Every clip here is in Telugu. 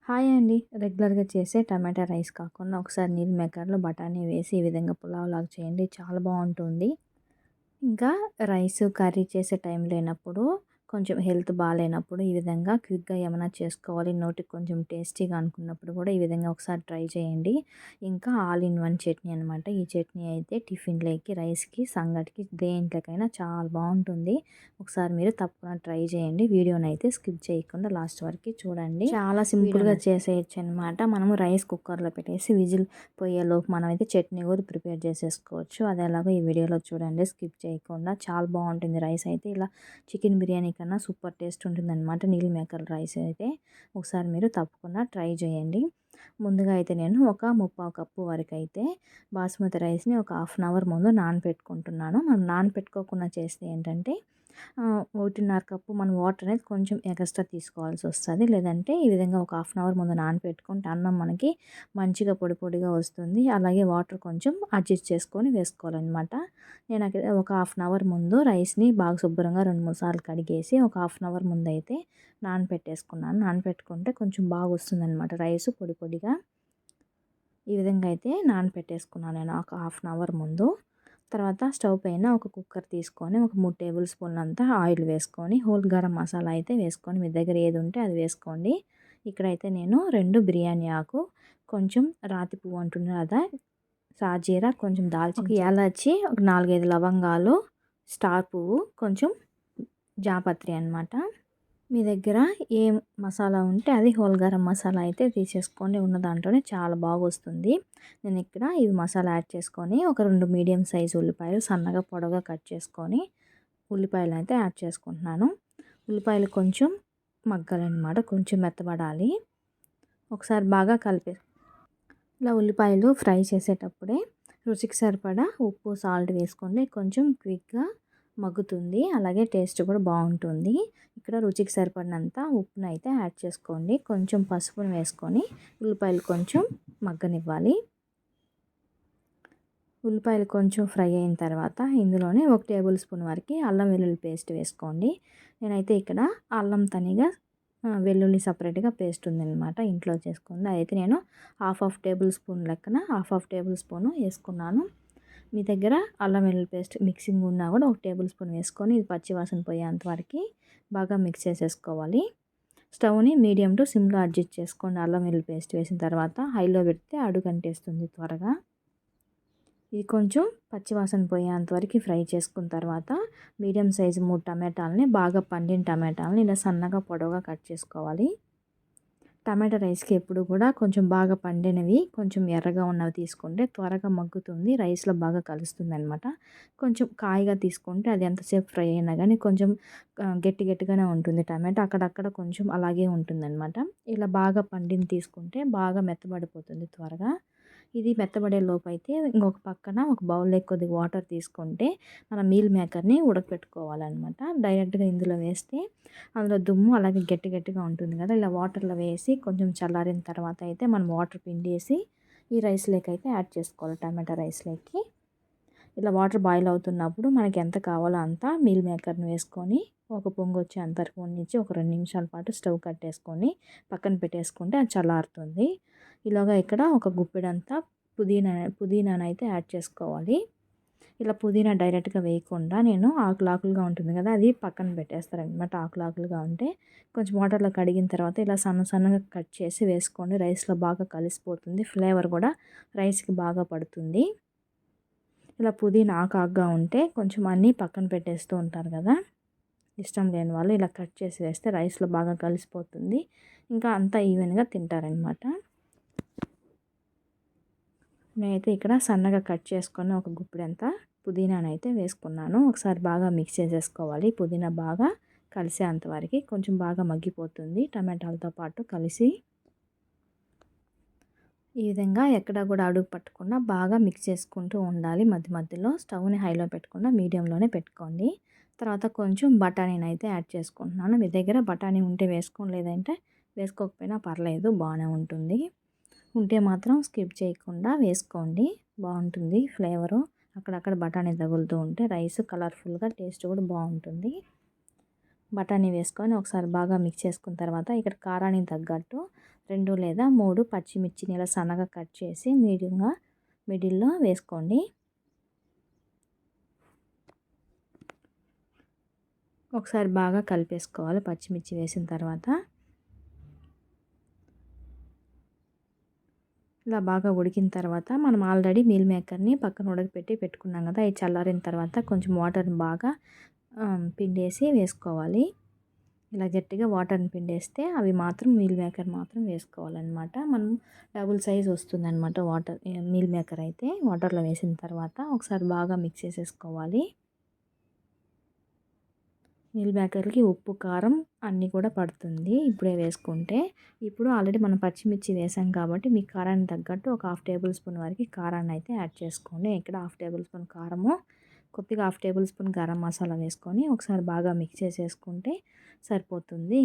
హాయ్ అండి. రెగ్యులర్‌గా చేసే టమాటా రైస్ కాకుండా ఒకసారి మీల్ మేకర్‌లో బఠానీ వేసి ఈ విధంగా పులావ్‌లాగా చేయండి. చాలా బావుంటుంది. ఇంకా రైసు, కర్రీ చేసే టైం లేనప్పుడు, కొంచెం హెల్త్ బాలేనప్పుడు ఈ విధంగా క్విక్‌గా ఏమన్నా చేసుకోవాలి, నోటికి కొంచెం టేస్టీగా అనుకున్నప్పుడు కూడా ఈ విధంగా ఒకసారి ట్రై చేయండి. ఇంకా ఆల్ ఇన్ వన్ చట్నీ అనమాట. ఈ చట్నీ అయితే టిఫిన్‌లోకి, రైస్‌కి, సంగటికి దేంట్లోకైనా చాలా బావుంటుంది. ఒకసారి మీరు తప్పకుండా ట్రై చేయండి. వీడియోనైతే స్కిప్ చేయకుండా లాస్ట్ వరకు చూడండి. చాలా సింపుల్‌గా చేసేయొచ్చనమాట. మనము రైస్ కుక్కర్‌లో పెట్టేసి విజిల్ పోయేలోపు మనమైతే చట్నీ కూడా ప్రిపేర్ చేసేసుకోవచ్చు. అది ఎలాగో ఈ వీడియోలో చూడండి స్కిప్ చేయకుండా. చాలా బాగుంటుంది రైస్ అయితే. ఇలా చికెన్ బిర్యానీ కన్నా సూపర్ టేస్ట్ ఉంటుందన్నమాట నీల్ మేకర్ రైస్ అయితే. ఒకసారి మీరు తప్పకుండా ట్రై చేయండి. ముందుగా అయితే నేను ఒక ముప్పావు కప్పు వరకు అయితే బాస్మతి రైస్ని ఒక హాఫ్ అన్ అవర్ ముందు నానబెట్టుకుంటున్నాను. మనం నానబెట్టుకోకుండా చేస్తే ఏంటంటే 1.5 కప్పు మనం వాటర్ అనేది కొంచెం ఎక్స్ట్రా తీసుకోవాల్సి వస్తుంది. లేదంటే ఈ విధంగా ఒక హాఫ్ అన్ అవర్ ముందు నానబెట్టుకుంటే అన్నం మనకి మంచిగా పొడి పొడిగా వస్తుంది. అలాగే వాటర్ కొంచెం అడ్జస్ట్ చేసుకొని వేసుకోవాలన్నమాట. నేను అక్కడ ఒక హాఫ్ అన్ అవర్ ముందు రైస్ని బాగా శుభ్రంగా 2-3 సార్లు కడిగేసి ఒక హాఫ్ అన్ అవర్ ముందు అయితే నానబెట్టేసుకున్నాను. నానబెట్టుకుంటే కొంచెం బాగా వస్తుందన్నమాట రైస్ పొడి పొడిగా. ఈ విధంగా అయితే నానబెట్టేసుకున్నాను నేను ఒక హాఫ్ అన్ అవర్ ముందు. తర్వాత స్టవ్ పైన ఒక కుక్కర్ తీసుకొని ఒక 3 టేబుల్ స్పూన్లంతా ఆయిల్ వేసుకొని హోల్ గరం మసాలా అయితే వేసుకొని మీ దగ్గర ఏది ఉంటే అది వేసుకోండి. ఇక్కడైతే నేను 2 బిర్యానీ ఆకు, కొంచెం రాతి పువ్వు అంటున్నారు కదా, సాజీరా, కొంచెం దాల్చిన ఒక యాలచ్చి, ఒక 4, 5 లవంగాలు, స్టార్ పువ్వు, కొంచెం జాపత్రి అనమాట. మీ దగ్గర ఏ మసాలా ఉంటే అది హోల్ గరం మసాలా అయితే తీసేసుకోండి. ఉన్న దాంట్లోనే చాలా బాగొస్తుంది. నేను ఇక్కడ ఇవి మసాలా యాడ్ చేసుకొని ఒక 2 మీడియం సైజు ఉల్లిపాయలు సన్నగా పొడవుగా కట్ చేసుకొని ఉల్లిపాయలు అయితే యాడ్ చేసుకుంటున్నాను. ఉల్లిపాయలు కొంచెం మగ్గాలన్నమాట, కొంచెం మెత్తబడాలి. ఒకసారి బాగా కలిపే ఇలా ఉల్లిపాయలు ఫ్రై చేసేటప్పుడే రుచికి సరిపడా ఉప్పు, సాల్ట్ వేసుకోండి. కొంచెం క్విక్గా మగ్గుతుంది. అలాగే టేస్ట్ కూడా బాగుంటుంది. ఇక్కడ రుచికి సరిపడినంత ఉప్పునైతే యాడ్ చేసుకోండి. కొంచెం పసుపును వేసుకొని ఉల్లిపాయలు కొంచెం మగ్గనివ్వాలి. ఉల్లిపాయలు కొంచెం ఫ్రై అయిన తర్వాత ఇందులోనే 1 టేబుల్ స్పూన్ వరకు అల్లం వెల్లుల్లి పేస్ట్ వేసుకోండి. నేనైతే ఇక్కడ అల్లం తనిగా వెల్లుల్లి సపరేట్గా పేస్ట్ ఉందన్నమాట ఇంట్లో చేసుకుంది. అయితే నేను హాఫ్ టేబుల్ స్పూన్ లెక్కన హాఫ్ టేబుల్ స్పూను వేసుకున్నాను. మీ దగ్గర అల్లం వెల్లుల్లి పేస్ట్ మిక్సింగ్ ఉన్నా కూడా 1 టేబుల్ స్పూన్ వేసుకొని ఇది పచ్చివాసన పోయేంత వరకు బాగా మిక్స్ చేసేసుకోవాలి. స్టవ్ని మీడియం టు సిమ్లో అడ్జస్ట్ చేసుకోండి. అల్లం వెల్లుల్లి పేస్ట్ వేసిన తర్వాత హైలో పెడితే అడుగంటేస్తుంది త్వరగా. ఇది కొంచెం పచ్చివాసన పోయేంత వరకు ఫ్రై చేసుకున్న తర్వాత మీడియం సైజు 3 టమాటాలని, బాగా పండిన టమాటాలని ఇలా సన్నగా పొడవుగా కట్ చేసుకోవాలి. టమాటా రైస్కి ఎప్పుడు కూడా కొంచెం బాగా పండినవి, కొంచెం ఎర్రగా ఉన్నవి తీసుకుంటే త్వరగా మగ్గుతుంది, రైస్లో బాగా కలుస్తుంది అనమాట. కొంచెం కాయగా తీసుకుంటే అది ఎంతసేపు ఫ్రై అయినా కానీ కొంచెం గట్టి గట్టిగానే ఉంటుంది. టమాటా అక్కడక్కడ కొంచెం అలాగే ఉంటుందన్నమాట. ఇలా బాగా పండింది తీసుకుంటే బాగా మెత్తబడిపోతుంది త్వరగా. ఇది మెత్తబడే లోపు అయితే ఇంకొక పక్కన ఒక బౌల్లో కొద్దిగా వాటర్ తీసుకుంటే మన మీల్ మేకర్ని ఉడకపెట్టుకోవాలన్నమాట. డైరెక్ట్గా ఇందులో వేస్తే అందులో దుమ్ము అలాగే గట్టి గట్టిగా ఉంటుంది కదా, ఇలా వాటర్లో వేసి కొంచెం చల్లారిన తర్వాత అయితే మనం వాటర్ పిండేసి ఈ రైస్లోకి అయితే యాడ్ చేసుకోవాలి. టమాటా రైస్లోకి ఇలా వాటర్ బాయిల్ అవుతున్నప్పుడు మనకి ఎంత కావాలో అంత మీల్ మేకర్ని వేసుకొని ఒక పొంగు వచ్చేంత వరకు ఉంచి ఒక 2 నిమిషాల పాటు స్టవ్ కట్టేసుకొని పక్కన పెట్టేసుకుంటే అది చల్లారుతుంది. ఇలాగా ఇక్కడ ఒక గుప్పెడంతా పుదీనానైతే యాడ్ చేసుకోవాలి. ఇలా పుదీనా డైరెక్ట్గా వేయకుండా నేను ఆకులుగా ఉంటుంది కదా, అది పక్కన పెట్టేస్తారనమాట. ఆకులుగా ఉంటే కొంచెం వాటర్లో కడిగిన తర్వాత ఇలా సన్నగా కట్ చేసి వేసుకోండి. రైస్లో బాగా కలిసిపోతుంది. ఫ్లేవర్ కూడా రైస్కి బాగా పడుతుంది. ఇలా పుదీనా ఆకుగా ఉంటే కొంచెం అన్నీ పక్కన పెట్టేస్తూ ఉంటారు కదా, ఇష్టం లేని వాళ్ళు ఇలా కట్ చేసి వేస్తే రైస్లో బాగా కలిసిపోతుంది. ఇంకా అంతా ఈవెన్గా తింటారనమాట. నేనైతే ఇక్కడ సన్నగా కట్ చేసుకొని ఒక గుప్పెడంతా పుదీనానైతే వేసుకున్నాను. ఒకసారి బాగా మిక్స్ చేసేసుకోవాలి. పుదీనా బాగా కలిసేంత వరకు కొంచెం బాగా మగ్గిపోతుంది టమాటాలతో పాటు కలిసి. ఈ విధంగా ఎక్కడ కూడా అడుగు పట్టకుండా బాగా మిక్స్ చేసుకుంటూ ఉండాలి. మధ్య మధ్యలో స్టవ్ని హైలో పెట్టకుండా మీడియంలోనే పెట్టుకోండి. తర్వాత కొంచెం బఠానీనైతే యాడ్ చేసుకుంటున్నాను. మీ దగ్గర బఠానీ ఉంటే వేసుకోండి, లేదంటే వేసుకోకపోయినా పర్లేదు, బాగానే ఉంటుంది. ఉంటే మాత్రం స్కిప్ చేయకుండా వేసుకోండి, బాగుంటుంది ఫ్లేవరు. అక్కడక్కడ బఠానీ తగులుతూ ఉంటే రైస్ కలర్ఫుల్గా టేస్ట్ కూడా బాగుంటుంది. బఠానీ వేసుకొని ఒకసారి బాగా మిక్స్ చేసుకున్న తర్వాత ఇక్కడ కారానికి తగ్గట్టు 2 లేదా 3 పచ్చిమిర్చిని ఇలా సన్నగా కట్ చేసి మిడిల్లో వేసుకోండి. ఒకసారి బాగా కలిపేసుకోవాలి. పచ్చిమిర్చి వేసిన తర్వాత ఇలా బాగా ఉడికిన తర్వాత మనం ఆల్రెడీ మీల్ మేకర్ని పక్కన ఉడకపెట్టి పెట్టుకున్నాం కదా, ఇది చల్లారిన తర్వాత కొంచెం వాటర్ని బాగా పిండేసి వేసుకోవాలి. ఇలా గట్టిగా వాటర్ని పిండేస్తే అవి మాత్రం మీల్ మేకర్ మాత్రం వేసుకోవాలన్నమాట. మనం డబుల్ సైజ్ వస్తుందన్నమాట మీల్ మేకర్ అయితే. వాటర్లో వేసిన తర్వాత ఒకసారి బాగా మిక్స్ చేసేసుకోవాలి. మీల్ మేకర్‌కి ఉప్పు, కారం అన్నీ కూడా పడుతుంది ఇప్పుడే వేసుకుంటే. ఇప్పుడు ఆల్రెడీ మనం పచ్చిమిర్చి వేసాం కాబట్టి మీ కారానికి తగ్గట్టు ఒక హాఫ్ టేబుల్ స్పూన్ వరకు కారాన్ని అయితే యాడ్ చేసుకోండి. ఇక్కడ హాఫ్ టేబుల్ స్పూన్ కారము, కొద్దిగా half table spoon garam masala వేసుకొని ఒకసారి బాగా మిక్స్ చేసేసుకుంటే సరిపోతుంది.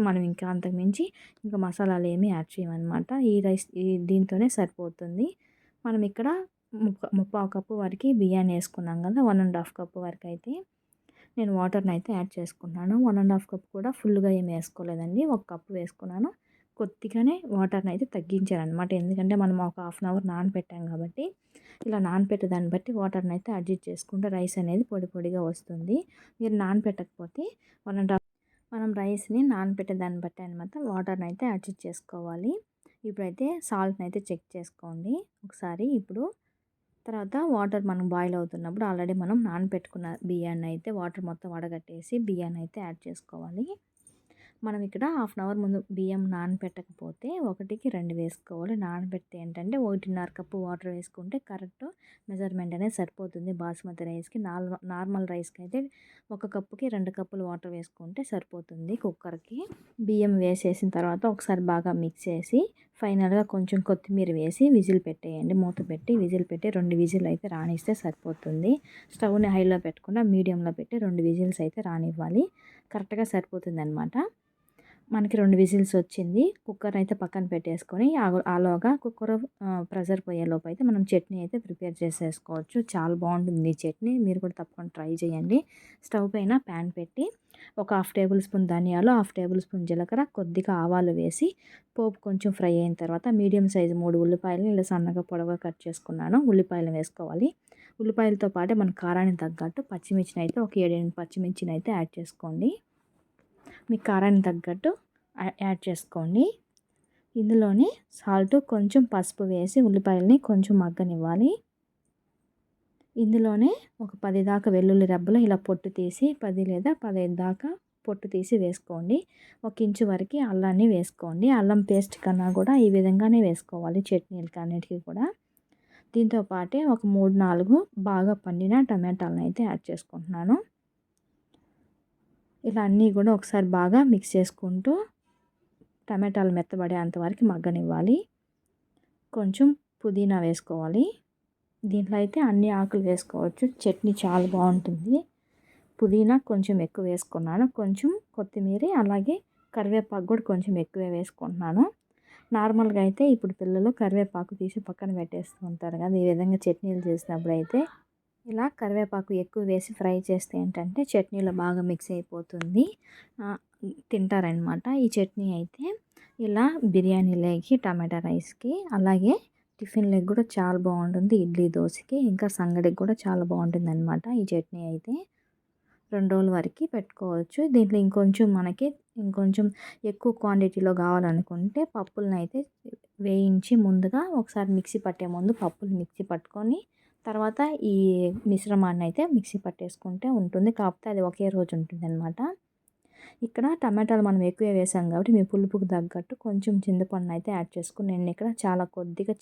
మనం ఇంకా అంతకుమించి ఇంకా మసాలాలు ఏమీ యాడ్ చేయమన్నమాట. దీంతోనే సరిపోతుంది. మనం ఇక్కడ ముప్పావు కప్పు వరకు బియ్యాన్ని వేసుకున్నాం కదా, 1½ కప్పు వరకు అయితే నేను వాటర్ని అయితే యాడ్ చేసుకున్నాను. 1½ కప్ కూడా ఫుల్గా ఏమి వేసుకోలేదండి, 1 కప్పు వేసుకున్నాను. కొద్దిగానే వాటర్ని అయితే తగ్గించాను అనమాట. ఎందుకంటే మనం ఒక హాఫ్ అన్ అవర్ నానబెట్టాం కాబట్టి ఇలా నానబెట్టే దాన్ని బట్టి వాటర్ని అయితే అడ్జస్ట్ చేసుకుంటే రైస్ అనేది పొడి పొడిగా వస్తుంది. మీరు నానబెట్టకపోతే 1½ మనం రైస్ని నానబెట్టే దాన్ని బట్టి అనమాట వాటర్ని అయితే అడ్జస్ట్ చేసుకోవాలి. ఇప్పుడైతే సాల్ట్ని అయితే చెక్ చేసుకోండి ఒకసారి. తర్వాత వాటర్ మనం బాయిల్ అవుతున్నప్పుడు ఆల్రెడీ మనం నానబెట్టుకున్న బియ్యాన్ని అయితే వాటర్ మొత్తం వడగట్టేసి బియ్యాన్ని అయితే యాడ్ చేసుకోవాలి. మనం ఇక్కడ హాఫ్ అన్ అవర్ ముందు బియ్యం నానబెట్టకపోతే 1కి 2 వేసుకోవాలి. నానబెడితే ఏంటంటే 1½ కప్పు వాటర్ వేసుకుంటే కరెక్ట్ మెజర్మెంట్ అనేది సరిపోతుంది. బాస్మతి రైస్కి నార్మల్ రైస్కి అయితే 1 కప్పుకి 2 కప్పులు వాటర్ వేసుకుంటే సరిపోతుంది కుక్కర్కి. బియ్యం వేసేసిన తర్వాత ఒకసారి బాగా మిక్స్ చేసి ఫైనల్గా కొంచెం కొత్తిమీర వేసి విజిల్ పెట్టేయండి. మూత పెట్టి విజిల్ పెట్టి 2 విజిల్ అయితే రానిస్తే సరిపోతుంది. స్టవ్ని హైలో పెట్టకుండా మీడియంలో పెట్టి 2 విజిల్స్ అయితే రానివ్వాలి. కరెక్ట్గా సరిపోతుంది అనమాట. మనకి 2 విజిల్స్ వచ్చింది. కుక్కర్ అయితే పక్కన పెట్టేసుకొని ఆలోగా కుక్కర్ ప్రెషర్ పోయేలోపు అయితే మనం చట్నీ అయితే ప్రిపేర్ చేసేసుకోవచ్చు. చాలా బాగుంటుంది ఈ చట్నీ. మీరు కూడా తప్పకుండా ట్రై చేయండి. స్టవ్ పైన ప్యాన్ పెట్టి ఒక హాఫ్ టేబుల్ స్పూన్ ధనియాలు, హాఫ్ టేబుల్ స్పూన్ జీలకర్ర, కొద్దిగా ఆవాలు వేసి పోపు కొంచెం ఫ్రై అయిన తర్వాత మీడియం సైజు 3 ఉల్లిపాయలు ఇలా సన్నగా పొడవుగా కట్ చేసుకున్నాను. ఉల్లిపాయలు వేసుకోవాలి. ఉల్లిపాయలతో పాటు మన కారానికి తగ్గట్టు పచ్చిమిర్చిని అయితే ఒక 7-8 పచ్చిమిర్చిని అయితే యాడ్ చేసుకోండి. మీ కారానికి తగ్గట్టు యాడ్ చేసుకోండి. ఇందులోనే సాల్ట్, కొంచెం పసుపు వేసి ఉల్లిపాయలని కొంచెం మగ్గనివ్వాలి. ఇందులోనే ఒక 10 దాకా వెల్లుల్లి రెబ్బలు ఇలా పొట్టు తీసి 10 లేదా 15 దాకా పొట్టు తీసి వేసుకోండి. 1 ఇంచు వరకు అల్లాన్ని వేసుకోండి. అల్లం పేస్ట్ కన్నా కూడా ఈ విధంగానే వేసుకోవాలి చట్నీలకి అన్నిటికీ కూడా. దీంతో పాటే ఒక 3-4 బాగా పండిన టమాటాలను అయితే యాడ్ చేసుకుంటున్నాను. ఇలా అన్నీ కూడా ఒకసారి బాగా మిక్స్ చేసుకుంటూ టమాటాలు మెత్తబడేంత వరకు మగ్గనివ్వాలి. కొంచెం పుదీనా వేసుకోవాలి. దీంట్లో అయితే అన్ని ఆకులు వేసుకోవచ్చు. చట్నీ చాలా బాగుంటుంది. పుదీనా కొంచెం ఎక్కువ వేసుకున్నాను. కొంచెం కొత్తిమీర అలాగే కరివేపాకు కూడా కొంచెం ఎక్కువే వేసుకుంటున్నాను. నార్మల్గా అయితే ఇప్పుడు పిల్లలు కరివేపాకు తీసి పక్కన పెట్టేస్తూ ఉంటారు కదా, ఈ విధంగా చట్నీలు చేసినప్పుడు అయితే ఇలా కరివేపాకు ఎక్కువ వేసి ఫ్రై చేస్తే ఏంటంటే చట్నీలో బాగా మిక్స్ అయిపోతుంది, తింటారనమాట. ఈ చట్నీ అయితే ఇలా బిర్యానీలోకి, టమాటా రైస్కి, అలాగే టిఫిన్లోకి కూడా చాలా బాగుంటుంది. ఇడ్లీ, దోశకి, ఇంకా సంగడికి కూడా చాలా బాగుంటుంది అనమాట. ఈ చట్నీ అయితే 2 రోజుల వరకు పెట్టుకోవచ్చు. దీంట్లో ఇంకొంచెం ఎక్కువ క్వాంటిటీలో కావాలనుకుంటే పప్పులను అయితే వేయించి ముందుగా ఒకసారి మిక్సీ పట్టే ముందు పప్పులు మిక్సీ పట్టుకొని తర్వాత ఈ మిశ్రమాన్ని అయితే మిక్సీ పట్టేసుకుంటే ఉంటుంది. కాకపోతే అది ఒకే రోజు ఉంటుంది అనమాట. ఇక్కడ టమాటాలు మనం ఎక్కువ వేసాం కాబట్టి మీ పులుపుకు తగ్గట్టు కొంచెం చింతపండు అయితే యాడ్ చేసుకుని నేను ఇక్కడ చాలా కొద్దిగా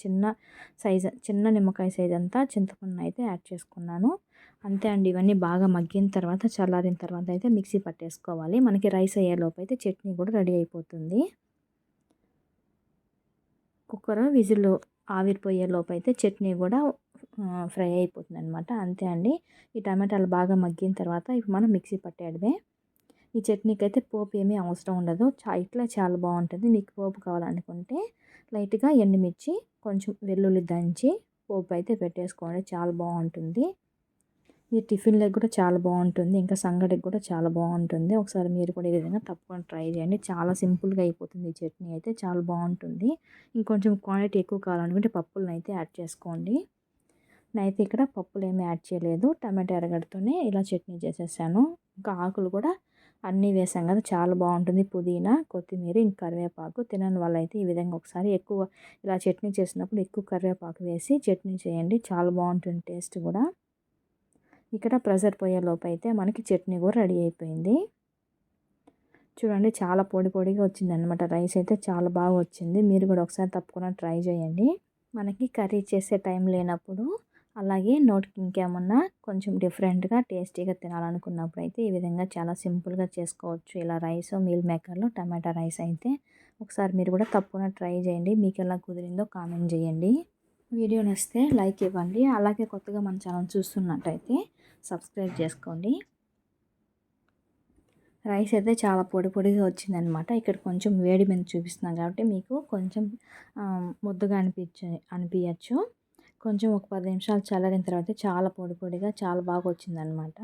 చిన్న నిమ్మకాయ సైజ్ అంతా చింతపండు అయితే యాడ్ చేసుకున్నాను. అంతే అండి. ఇవన్నీ బాగా మగ్గిన తర్వాత చల్లారిన తర్వాత అయితే మిక్సీ పట్టేసుకోవాలి. మనకి రైస్ అయ్యేలోపు అయితే చట్నీ కూడా రెడీ అయిపోతుంది. కుక్కర్ విజిల్ ఆవిరిపోయే లోపు అయితే చట్నీ కూడా ఫ్రై అయిపోతుంది అనమాట. అంతే అండి. ఈ టమాటాలు బాగా మగ్గిన తర్వాత ఇప్పుడు మనం మిక్సీ పట్టేయడమే. ఈ చట్నీకి అయితే పోపు ఏమీ అవసరం ఉండదు. ఇట్లా చాలా బాగుంటుంది. మీకు పోపు కావాలనుకుంటే లైట్గా ఎండుమిర్చి, కొంచెం వెల్లుల్లి దంచి పోపు అయితే పెట్టేసుకోండి, చాలా బాగుంటుంది. ఇది టిఫిన్‌లకి కూడా చాలా బావుంటుంది. ఇంకా సంగటికి కూడా చాలా బావుంటుంది. ఒకసారి మీరు కూడా ఈ విధంగా తప్పకుండా ట్రై చేయండి. చాలా సింపుల్‌గా అయిపోతుంది ఈ చట్నీ అయితే చాలా బావుంటుంది. ఇంకొంచెం క్వాంటిటీ ఎక్కువ కావాలనుకుంటే పప్పులనైతే యాడ్ చేసుకోండి. నేనైతే ఇక్కడ పప్పులేమి యాడ్ చేయలేదు. టమాటా ఎర్రగడ్డతోనే ఇలా చట్నీ చేసేసాను. ఇంకా ఆకులు కూడా అన్నీ వేసాం కదా! చాలా బావుంటుంది. పుదీనా, కొత్తిమీర, ఇంక కరివేపాకు తినని వాళ్ళైతే ఈ విధంగా ఒకసారి ఎక్కువ ఇలా చట్నీ చేసినప్పుడు ఎక్కువ కరివేపాకు వేసి చట్నీ చేయండి. చాలా బావుంటుంది టేస్ట్ కూడా. ఇక్కడ ప్రెషర్ పోయేలోపు అయితే మనకి చట్నీ కూడా రెడీ అయిపోయింది. చూడండి చాలా పొడి పొడిగా వచ్చిందనమాట. రైస్ అయితే చాలా బాగా వచ్చింది. మీరు కూడా ఒకసారి తప్పకుండా ట్రై చేయండి. మనకి కర్రీ చేసే టైం లేనప్పుడు అలాగే నోటికి ఇంకేమన్నా కొంచెం డిఫరెంట్‌గా టేస్టీగా తినాలనుకున్నప్పుడు అయితే ఈ విధంగా చాలా సింపుల్‌గా చేసుకోవచ్చు. ఇలా రైస్ మీల్ మేకర్‌లో టమాటా రైస్ అయితే ఒకసారి మీరు కూడా తప్పకుండా ట్రై చేయండి. మీకు ఎలా కుదిరిందో కామెంట్ చేయండి. వీడియో నచ్చితే లైక్ ఇవ్వండి. అలాగే కొత్తగా మన ఛానల్ చూస్తున్నట్టయితే సబ్స్క్రైబ్ చేసుకోండి. రైస్ అయితే చాలా పొడి పొడిగా వచ్చిందనమాట. ఇక్కడ కొంచెం వేడి మీద చూపిస్తున్నాను కాబట్టి మీకు కొంచెం ముద్దగా అనిపించచ్చు. కొంచెం ఒక 10 నిమిషాలు చల్లారిన తర్వాత చాలా పొడి పొడిగా చాలా బాగా వచ్చిందనమాట.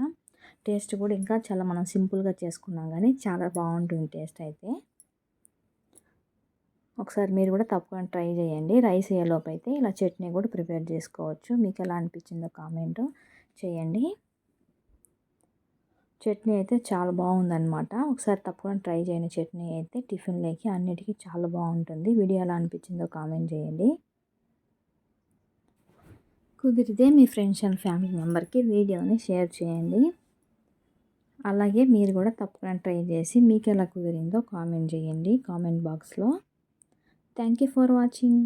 టేస్ట్ కూడా ఇంకా చాలా మనం సింపుల్‌గా చేసుకున్నాం కానీ చాలా బాగుంటుంది టేస్ట్ అయితే. ఒకసారి మీరు కూడా తప్పకుండా ట్రై చేయండి. రైస్ అయ్యేలోపు అయితే ఇలా చట్నీ కూడా ప్రిపేర్ చేసుకోవచ్చు. మీకు ఎలా అనిపించిందో కామెంట్ చేయండి. చట్నీ అయితే చాలా బాగుందనమాట. ఒకసారి తప్పకుండా ట్రై చేయండి. చట్నీ అయితే టిఫిన్‌లోకి అన్నిటికీ చాలా బాగుంటుంది. వీడియో ఎలా అనిపించిందో కామెంట్ చేయండి. కుదిరితే మీ ఫ్రెండ్స్ అండ్ ఫ్యామిలీ మెంబర్‌కి వీడియోని షేర్ చేయండి. అలాగే మీరు కూడా తప్పకుండా ట్రై చేసి మీకు ఎలా కుదిరిందో కామెంట్ చేయండి కామెంట్ బాక్స్‌లో. Thank you for watching.